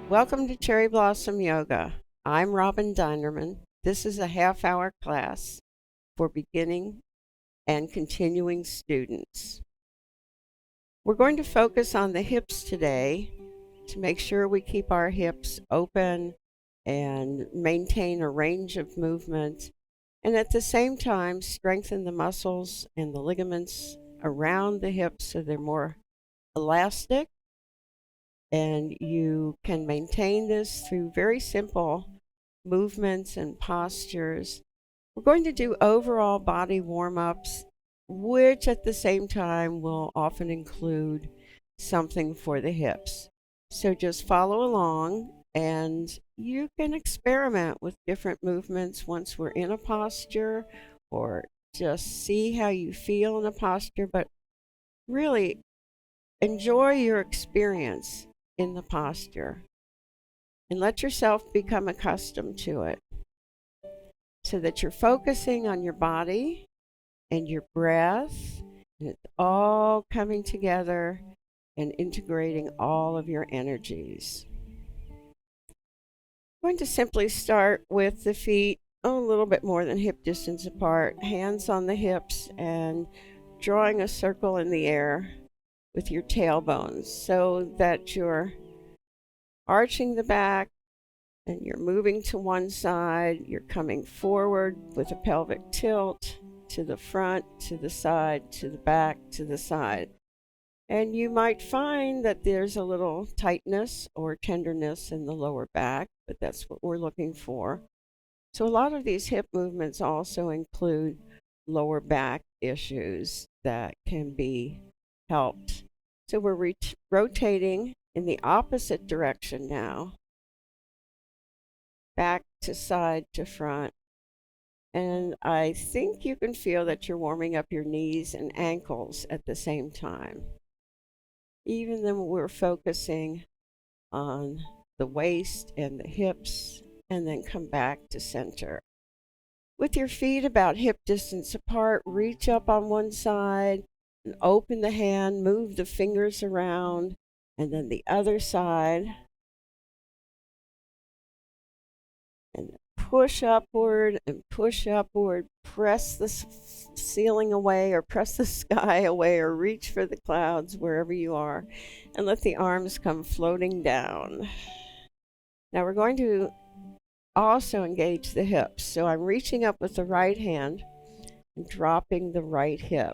Welcome to Cherryblossom Yoga. I'm Robin Dinnerman. This is a half-hour class for beginning and continuing students. We're going to focus on the hips today to make sure we keep our hips open and maintain a range of movement, and at the same time strengthen the muscles and the ligaments around the hips so they're more elastic. And you can maintain this through very simple movements and postures. We're going to do overall body warm-ups, which at the same time will often include something for the hips. So just follow along and you can experiment with different movements once we're in a posture, or just see how you feel in a posture, but really enjoy your experience in the posture and let yourself become accustomed to it so that you're focusing on your body and your breath, and it's all coming together and integrating all of your energies. I'm going to simply start with the feet a little bit more than hip distance apart, hands on the hips, and drawing a circle in the air with your tailbones so that you're arching the back and you're moving to one side. You're coming forward with a pelvic tilt to the front, to the side, to the back, to the side. And you might find that there's a little tightness or tenderness in the lower back, but that's what we're looking for. So a lot of these hip movements also include lower back issues that can be helped. So we're rotating in the opposite direction now, back to side to front. And I think you can feel that you're warming up your knees and ankles at the same time, even though we're focusing on the waist and the hips, and then come back to center. With your feet about hip distance apart, reach up on one side and open the hand, move the fingers around, and then the other side. And push upward and push upward. Press the ceiling away, or press the sky away, or reach for the clouds wherever you are, and let the arms come floating down. Now we're going to also engage the hips. So I'm reaching up with the right hand and dropping the right hip.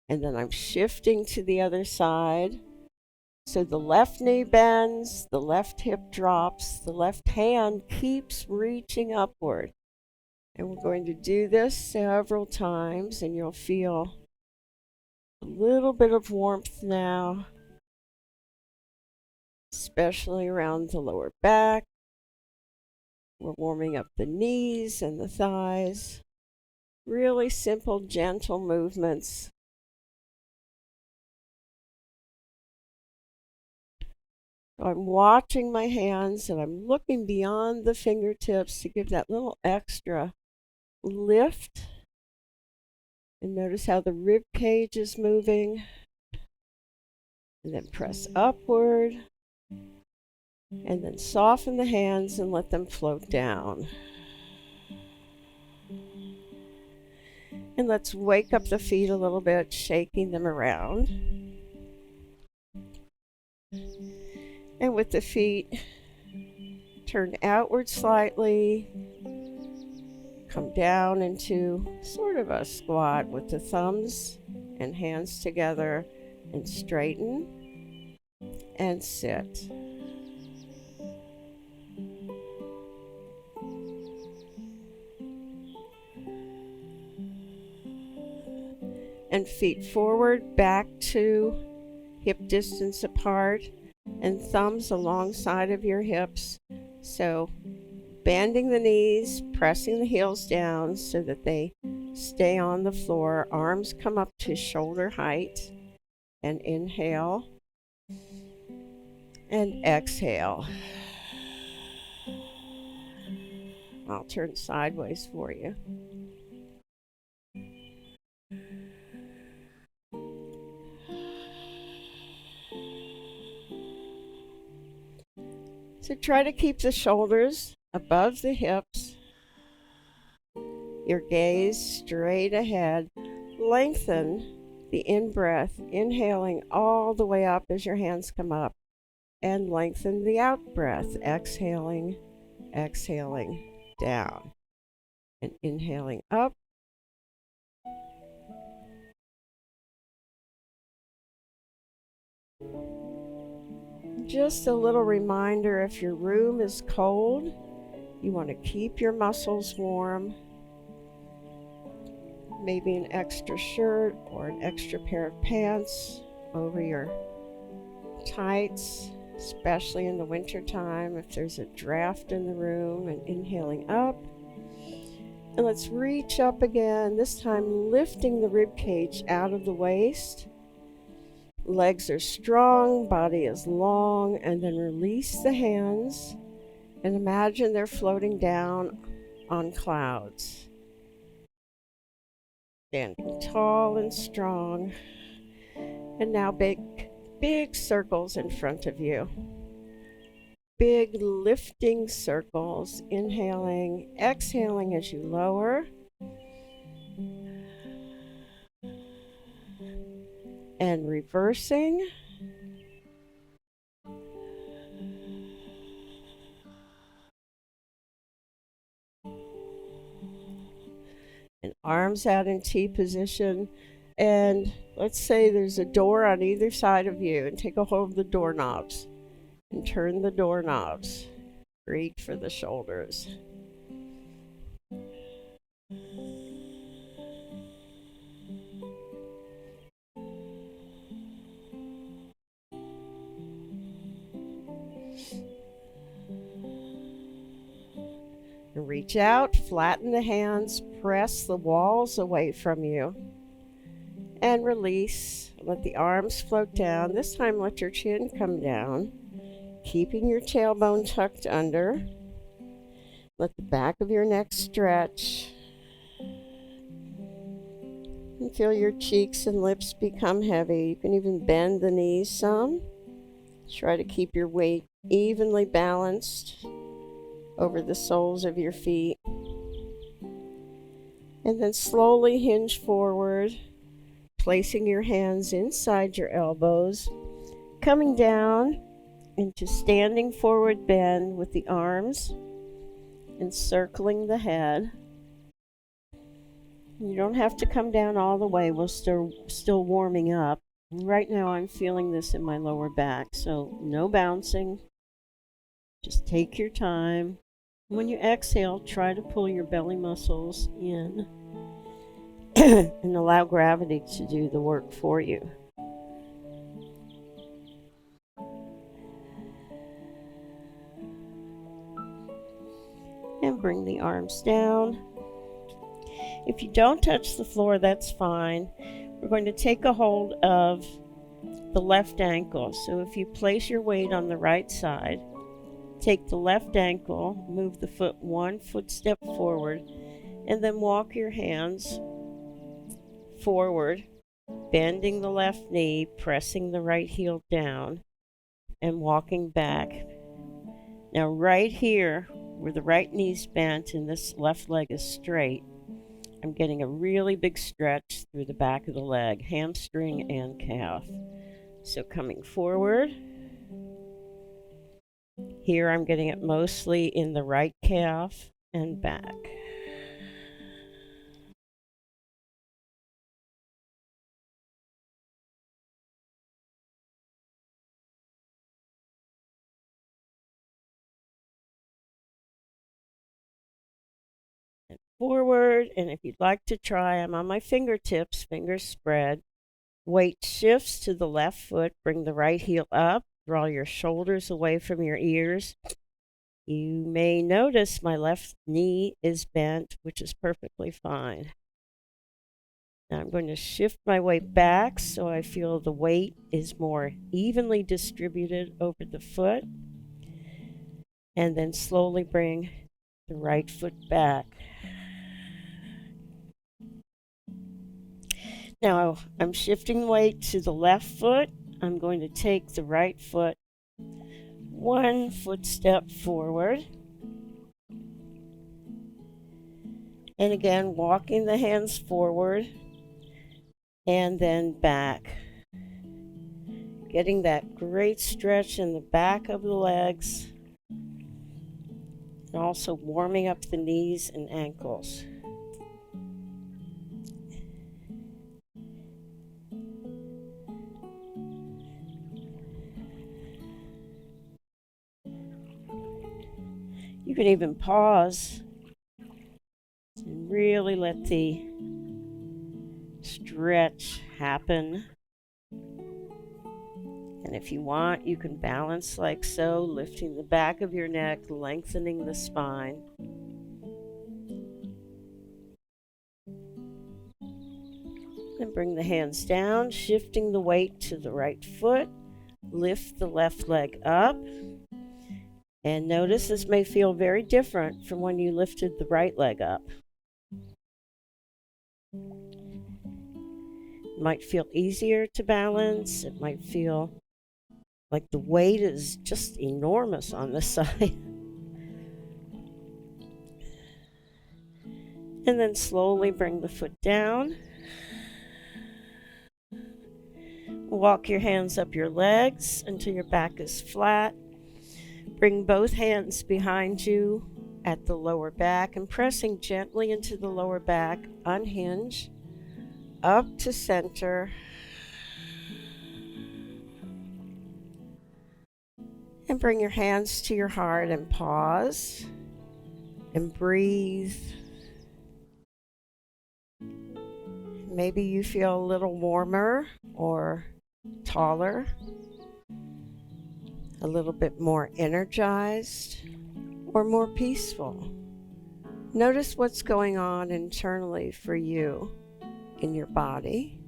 And then I'm shifting to the other side. So the left knee bends, the left hip drops, the left hand keeps reaching upward. And we're going to do this several times, and you'll feel a little bit of warmth now, especially around the lower back. We're warming up the knees and the thighs. Really simple, gentle movements. I'm watching my hands and I'm looking beyond the fingertips to give that little extra lift. And notice how the rib cage is moving. And then press upward. And then soften the hands and let them float down. And let's wake up the feet a little bit, shaking them around. And with the feet turned outward slightly, come down into sort of a squat with the thumbs and hands together, and straighten and sit. And feet forward, back to hip distance apart, and thumbs alongside of your hips. So bending the knees, pressing the heels down so that they stay on the floor. Arms come up to shoulder height. And inhale. And exhale. I'll turn sideways for you. So try to keep the shoulders above the hips, your gaze straight ahead. Lengthen the in-breath, inhaling all the way up as your hands come up, and lengthen the out-breath, exhaling, exhaling down, and inhaling up. Just a little reminder, if your room is cold, you want to keep your muscles warm. Maybe an extra shirt or an extra pair of pants over your tights, especially in the winter time if there's a draft in the room. And inhaling up. And let's reach up again, this time lifting the rib cage out of the waist. Legs are strong, body is long, and then release the hands and imagine they're floating down on clouds. Standing tall and strong. And now big circles in front of you. Big lifting circles, inhaling, exhaling as you lower. And reversing. And arms out in T position. And let's say there's a door on either side of you, and take a hold of the doorknobs and turn the doorknobs. Great for the shoulders. And reach out, flatten the hands, press the walls away from you. And release. Let the arms float down. This time let your chin come down, keeping your tailbone tucked under. Let the back of your neck stretch. And feel your cheeks and lips become heavy. You can even bend the knees some. Try to keep your weight evenly balanced over the soles of your feet. And then slowly hinge forward, placing your hands inside your elbows, coming down into standing forward bend with the arms encircling the head. You don't have to come down all the way. We're still warming up. Right now I'm feeling this in my lower back, so no bouncing. Just take your time. When you exhale, try to pull your belly muscles in and allow gravity to do the work for you. And bring the arms down. If you don't touch the floor, that's fine. We're going to take a hold of the left ankle. So if you place your weight on the right side, take the left ankle, move the foot 1 footstep forward, and then walk your hands forward, bending the left knee, pressing the right heel down, and walking back. Now right here, where the right knee's bent and this left leg is straight, I'm getting a really big stretch through the back of the leg, hamstring and calf. So coming forward, here I'm getting it mostly in the right calf and back. And forward, and if you'd like to try, I'm on my fingertips, fingers spread. Weight shifts to the left foot, bring the right heel up, draw your shoulders away from your ears. You may notice my left knee is bent, which is perfectly fine. Now I'm going to shift my weight back so I feel the weight is more evenly distributed over the foot. And then slowly bring the right foot back. Now I'm shifting weight to the left foot. I'm going to take the right foot one footstep forward. And again, walking the hands forward and then back. Getting that great stretch in the back of the legs and also warming up the knees and ankles. You can even pause and really let the stretch happen. And if you want, you can balance like so, lifting the back of your neck, lengthening the spine. And bring the hands down, shifting the weight to the right foot. Lift the left leg up. And notice this may feel very different from when you lifted the right leg up. It might feel easier to balance. It might feel like the weight is just enormous on this side. And then slowly bring the foot down. Walk your hands up your legs until your back is flat. Bring both hands behind you at the lower back and pressing gently into the lower back. Unhinge. Up to center. And bring your hands to your heart and pause. And breathe. Maybe you feel a little warmer or taller, a little bit more energized, or more peaceful. Notice what's going on internally for you in your body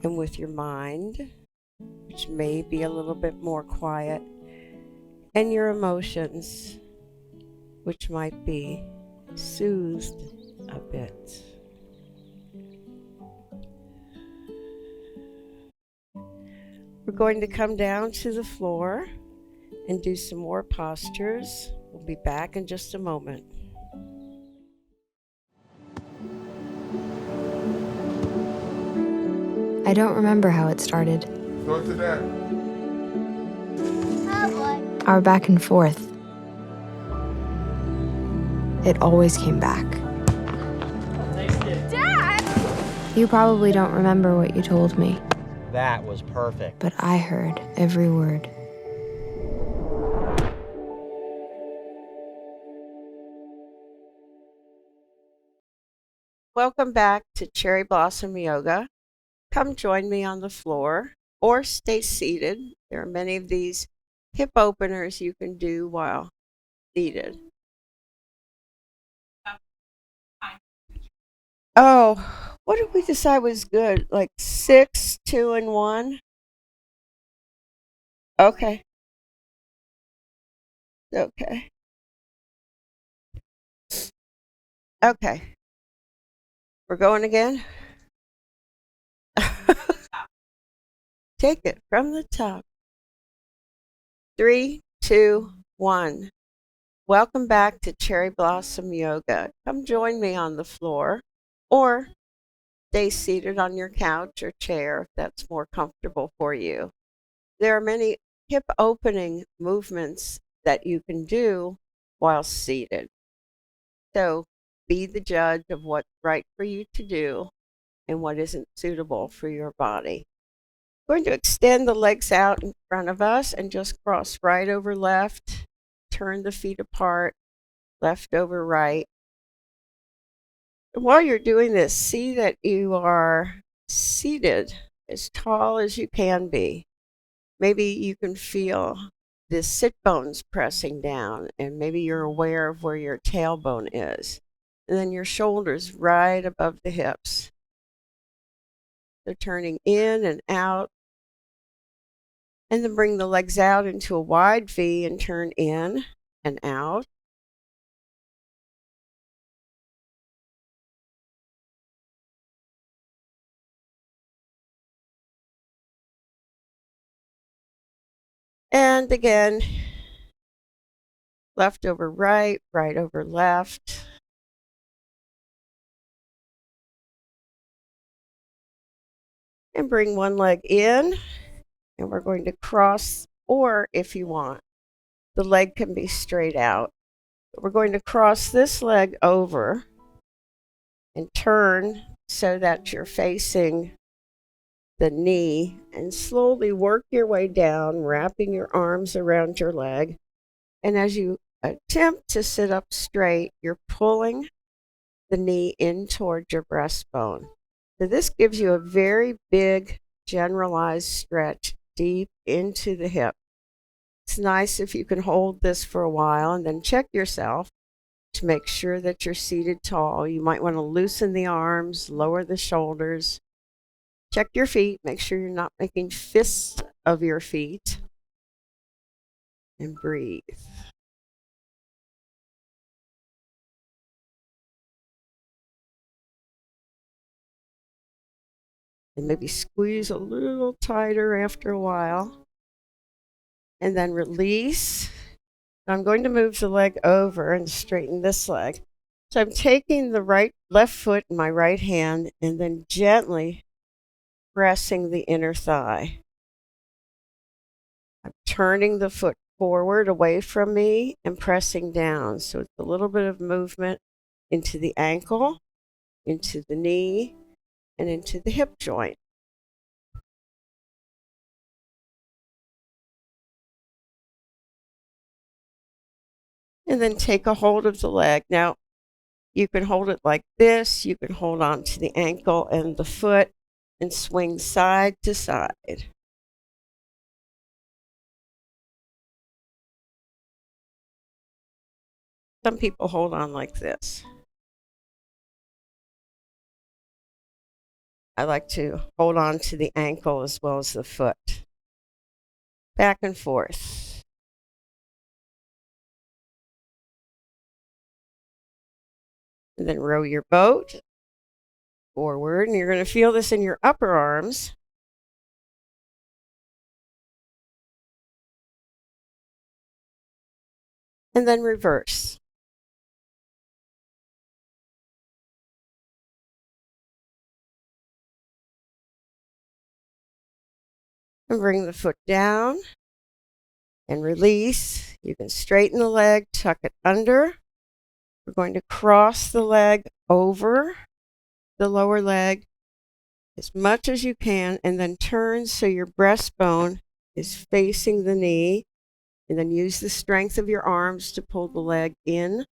and with your mind, which may be a little bit more quiet, and your emotions, which might be soothed a bit. We're going to come down to the floor and do some more postures. We'll be back in just a moment. I don't remember how it started. Go to that. Our back and forth. It always came back. Dad! You probably don't remember what you told me. That was perfect. But I heard every word. Welcome back to Cherryblossom Yoga. Come join me on the floor or stay seated. There are many of these hip openers you can do while seated. Oh, what did we decide was good? Like 6, 2, and 1? Okay. Okay. Okay. We're going again? Take it from the top. 3, 2, 1. Welcome back to Cherryblossom Yoga. Come join me on the floor or stay seated on your couch or chair if that's more comfortable for you. There are many hip opening movements that you can do while seated. So be the judge of what's right for you to do and what isn't suitable for your body. We're going to extend the legs out in front of us and just cross right over left. Turn the feet apart, left over right. And while you're doing this, see that you are seated as tall as you can be. Maybe you can feel the sit bones pressing down, and maybe you're aware of where your tailbone is. And then your shoulders right above the hips. They're turning in and out. And then bring the legs out into a wide V and turn in and out. And again, left over right, right over left. And bring one leg in, and we're going to cross, or if you want, the leg can be straight out. But we're going to cross this leg over and turn so that you're facing the knee, and slowly work your way down, wrapping your arms around your leg. And as you attempt to sit up straight, you're pulling the knee in toward your breastbone. So this gives you a very big generalized stretch deep into the hip. It's nice if you can hold this for a while and then check yourself to make sure that you're seated tall. You might want to loosen the arms, lower the shoulders. Check your feet, make sure you're not making fists of your feet. And breathe. And maybe squeeze a little tighter after a while. And then release. I'm going to move the leg over and straighten this leg. So I'm taking the left foot in my right hand and then gently pressing the inner thigh. I'm turning the foot forward away from me and pressing down. So it's a little bit of movement into the ankle, into the knee, and into the hip joint. And then take a hold of the leg. Now, you can hold it like this. You can hold on to the ankle and the foot and swing side to side. Some people hold on like this. I like to hold on to the ankle as well as the foot. Back and forth. And then row your boat forward, and you're going to feel this in your upper arms. And then reverse. And bring the foot down and release. You can straighten the leg, tuck it under. We're going to cross the leg over the lower leg as much as you can, and then turn so your breastbone is facing the knee, and then use the strength of your arms to pull the leg in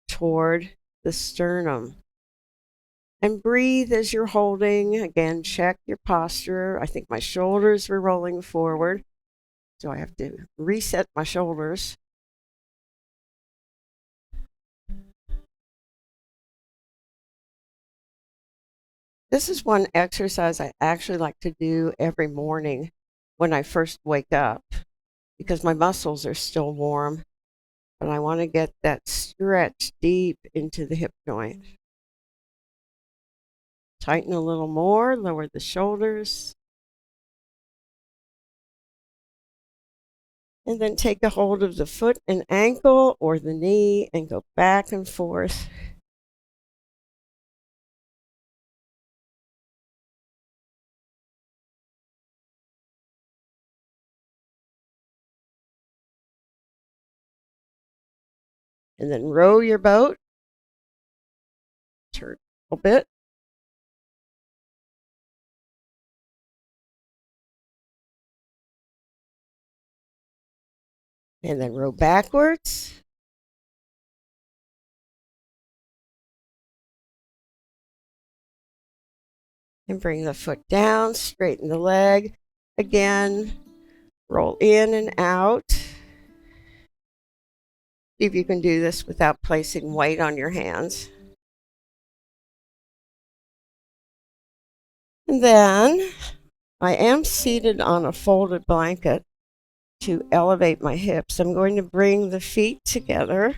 toward the sternum. And breathe as you're holding. Again, check your posture. I think my shoulders were rolling forward, so I have to reset my shoulders. This is one exercise I actually like to do every morning when I first wake up, because my muscles are still warm, but I want to get that stretch deep into the hip joint. Tighten a little more, lower the shoulders. And then take a hold of the foot and ankle or the knee and go back and forth. And then row your boat. Turn a little bit. And then row backwards. And bring the foot down, straighten the leg. Again, roll in and out. See if you can do this without placing weight on your hands. And then I am seated on a folded blanket to elevate my hips. I'm going to bring the feet together,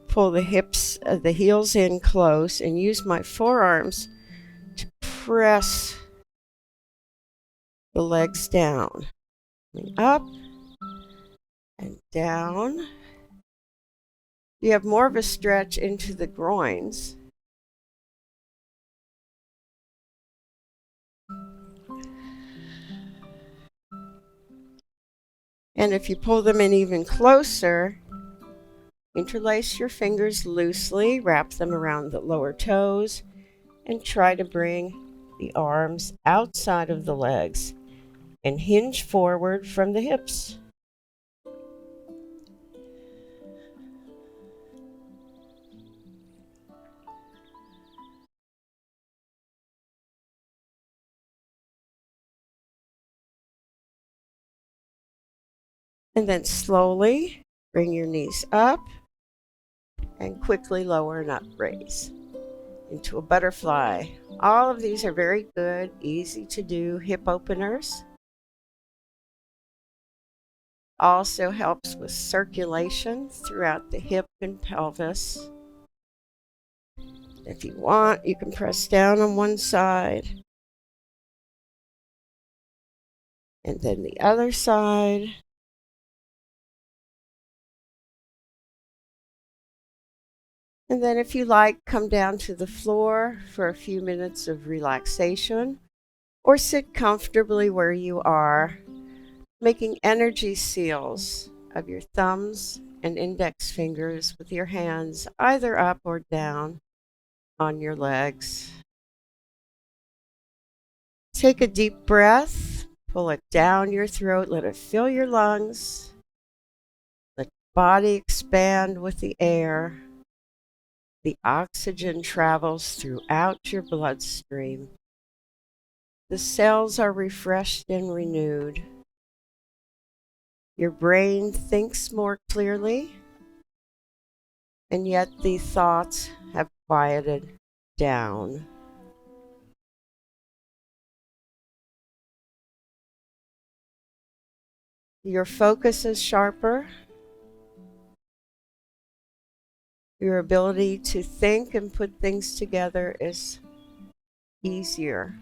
pull the heels in close, and use my forearms to press the legs down. Up and down. You have more of a stretch into the groins. And if you pull them in even closer, interlace your fingers loosely, wrap them around the lower toes, and try to bring the arms outside of the legs and hinge forward from the hips. And then slowly bring your knees up and quickly lower and up, raise into a butterfly. All of these are very good, easy to do hip openers. Also helps with circulation throughout the hip and pelvis. If you want, you can press down on one side and then the other side. And then if you like, come down to the floor for a few minutes of relaxation or sit comfortably where you are, making energy seals of your thumbs and index fingers with your hands either up or down on your legs. Take a deep breath, pull it down your throat, let it fill your lungs, let the body expand with the air. The oxygen travels throughout your bloodstream. The cells are refreshed and renewed. Your brain thinks more clearly, and yet the thoughts have quieted down. Your focus is sharper. Your ability to think and put things together is easier.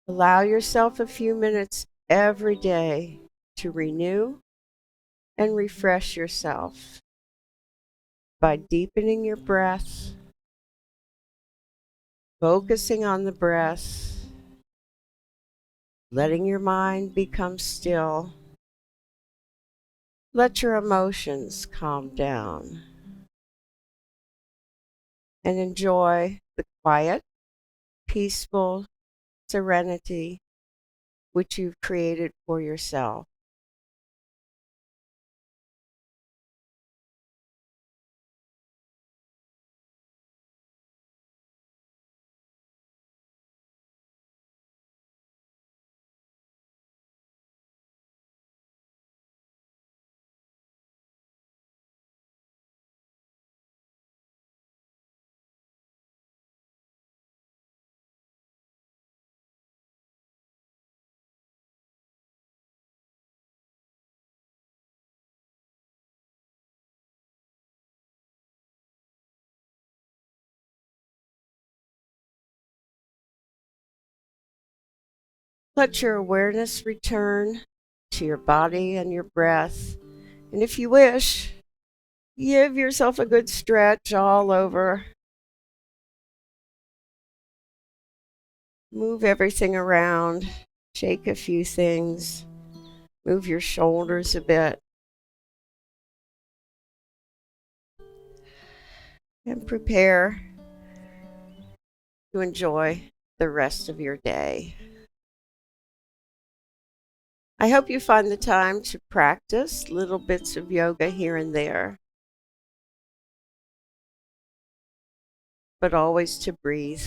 Allow yourself a few minutes every day to renew and refresh yourself by deepening your breath, focusing on the breath, letting your mind become still. Let your emotions calm down and enjoy the quiet, peaceful serenity which you've created for yourself. Let your awareness return to your body and your breath. And if you wish, give yourself a good stretch all over. Move everything around, shake a few things, move your shoulders a bit, and prepare to enjoy the rest of your day. I hope you find the time to practice little bits of yoga here and there, but always to breathe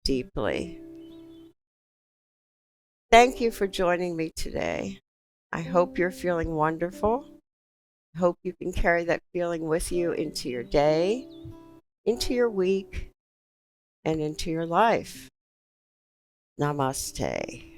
deeply. Thank you for joining me today. I hope you're feeling wonderful. I hope you can carry that feeling with you into your day, into your week, and into your life. Namaste.